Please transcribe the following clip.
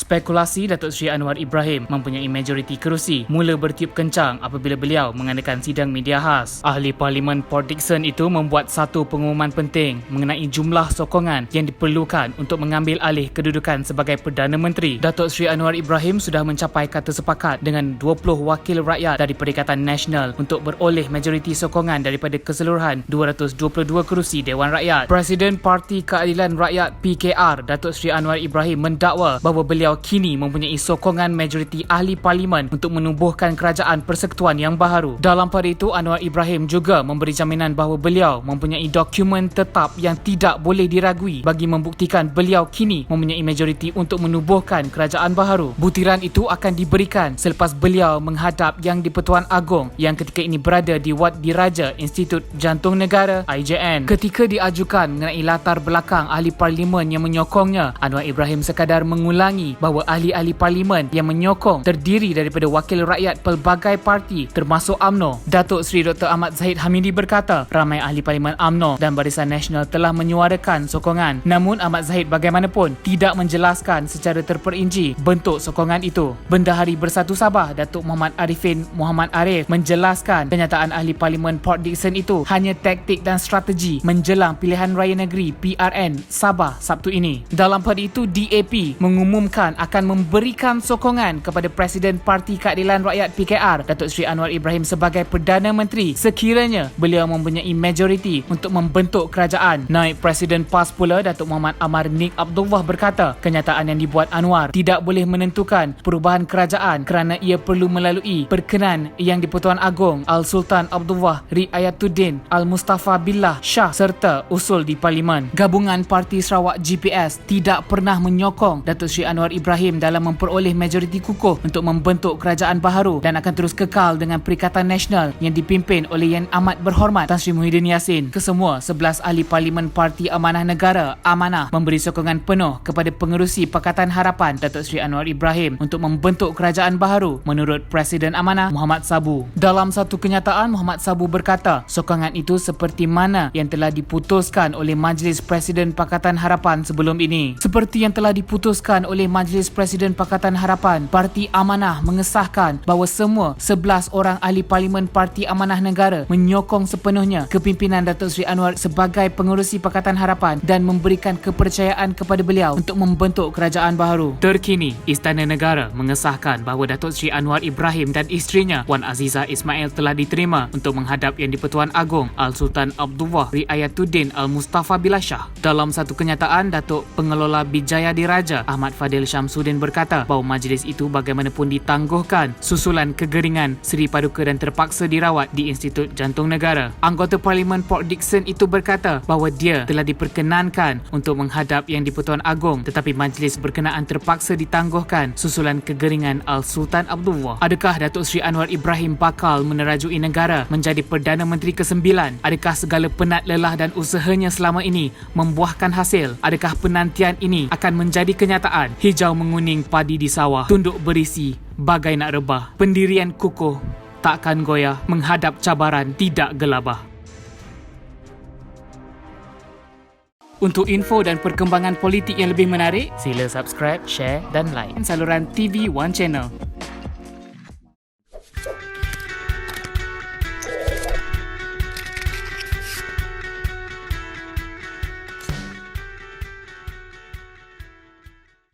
Spekulasi Datuk Seri Anwar Ibrahim mempunyai majoriti kerusi mula bertiup kencang apabila beliau mengadakan sidang media khas. Ahli Parlimen Port Dickson itu membuat satu pengumuman penting mengenai jumlah sokongan yang diperlukan untuk mengambil alih kedudukan sebagai Perdana Menteri. Datuk Seri Anwar Ibrahim sudah mencapai kata sepakat dengan 20 wakil rakyat dari Perikatan Nasional untuk beroleh majoriti sokongan daripada keseluruhan 222 kerusi Dewan Rakyat. Presiden Parti Keadilan Rakyat PKR, Datuk Seri Anwar Ibrahim mendakwa bahawa beliau kini mempunyai sokongan majoriti ahli parlimen untuk menubuhkan kerajaan persekutuan yang baharu. Dalam pada itu, Anwar Ibrahim juga memberi jaminan bahawa beliau mempunyai dokumen tetap yang tidak boleh diragui bagi membuktikan beliau kini mempunyai majoriti untuk menubuhkan kerajaan baharu. Butiran itu akan diberikan selepas beliau menghadap Yang di-Pertuan Agong yang ketika ini berada di Wat Diraja Institut Jantung Negara IJN. Ketika diajukan mengenai latar belakang ahli parlimen yang menyokongnya, Anwar Ibrahim sekadar mengulangi bahawa ahli-ahli parlimen yang menyokong terdiri daripada wakil rakyat pelbagai parti termasuk UMNO. Datuk Seri Dr. Ahmad Zahid Hamidi berkata ramai ahli parlimen UMNO dan Barisan Nasional telah menyuarakan sokongan. Namun Ahmad Zahid bagaimanapun tidak menjelaskan secara terperinci bentuk sokongan itu. Bendahari Bersatu Sabah Datuk Muhammad Arifin Muhammad Arif menjelaskan kenyataan ahli parlimen Port Dickson itu hanya taktik dan strategi menjelang pilihan raya negeri PRN Sabah Sabtu ini. Dalam pada itu, DAP mengumumkan akan memberikan sokongan kepada Presiden Parti Keadilan Rakyat PKR Datuk Seri Anwar Ibrahim sebagai Perdana Menteri sekiranya beliau mempunyai majoriti untuk membentuk kerajaan. Naib Presiden PAS pula Datuk Muhammad Amar Nik Abdullah berkata kenyataan yang dibuat Anwar tidak boleh menentukan perubahan kerajaan kerana ia perlu melalui perkenan Yang di-Pertuan Agong Al-Sultan Abdullah Riayatuddin Al-Mustafa Billah Shah serta usul di Parlimen. Gabungan Parti Sarawak GPS tidak pernah menyokong Datuk Seri Anwar Ibrahim dalam memperoleh majoriti kukuh untuk membentuk kerajaan baharu dan akan terus kekal dengan Perikatan Nasional yang dipimpin oleh Yang Amat Berhormat Tan Sri Muhyiddin Yassin. Kesemua 11 ahli Parlimen Parti Amanah Negara Amanah memberi sokongan penuh kepada pengerusi Pakatan Harapan Datuk Seri Anwar Ibrahim untuk membentuk kerajaan baharu menurut Presiden Amanah Muhammad Sabu. Dalam satu kenyataan, Muhammad Sabu berkata sokongan itu seperti mana yang telah diputuskan oleh Majlis Presiden Pakatan Harapan sebelum ini. Seperti yang telah diputuskan oleh Majlis Presiden Pakatan Harapan, Parti Amanah mengesahkan bahawa semua 11 orang ahli Parlimen Parti Amanah Negara menyokong sepenuhnya kepimpinan Datuk Seri Anwar sebagai pengerusi Pakatan Harapan dan memberikan kepercayaan kepada beliau untuk membentuk kerajaan baharu. Terkini, Istana Negara mengesahkan bahawa Datuk Seri Anwar Ibrahim dan isterinya Wan Azizah Ismail telah diterima untuk menghadap Yang di-Pertuan Agong Al-Sultan Abdullah Riayatuddin Al-Mustafa Billah Shah. Dalam satu kenyataan, Datuk Pengelola Bijaya Diraja Ahmad Fadil Syamsuddin berkata bahawa majlis itu bagaimanapun ditangguhkan susulan kegeringan Seri Paduka dan terpaksa dirawat di Institut Jantung Negara. Anggota Parlimen Port Dickson itu berkata bahawa dia telah diperkenankan untuk menghadap Yang di-Pertuan Agong tetapi majlis berkenaan terpaksa ditangguhkan susulan kegeringan Al-Sultan Abdullah. Adakah Datuk Seri Anwar Ibrahim bakal menerajui negara menjadi Perdana Menteri ke-9? Adakah segala penat lelah dan usahanya selama ini membuahkan hasil? Adakah penantian ini akan menjadi kenyataan? Hijau menguning padi di sawah, tunduk berisi bagai nak rebah. Pendirian kukuh takkan goyah menghadap cabaran tidak gelabah. Untuk info dan perkembangan politik yang lebih menarik, sila subscribe, share dan like saluran TV One Channel.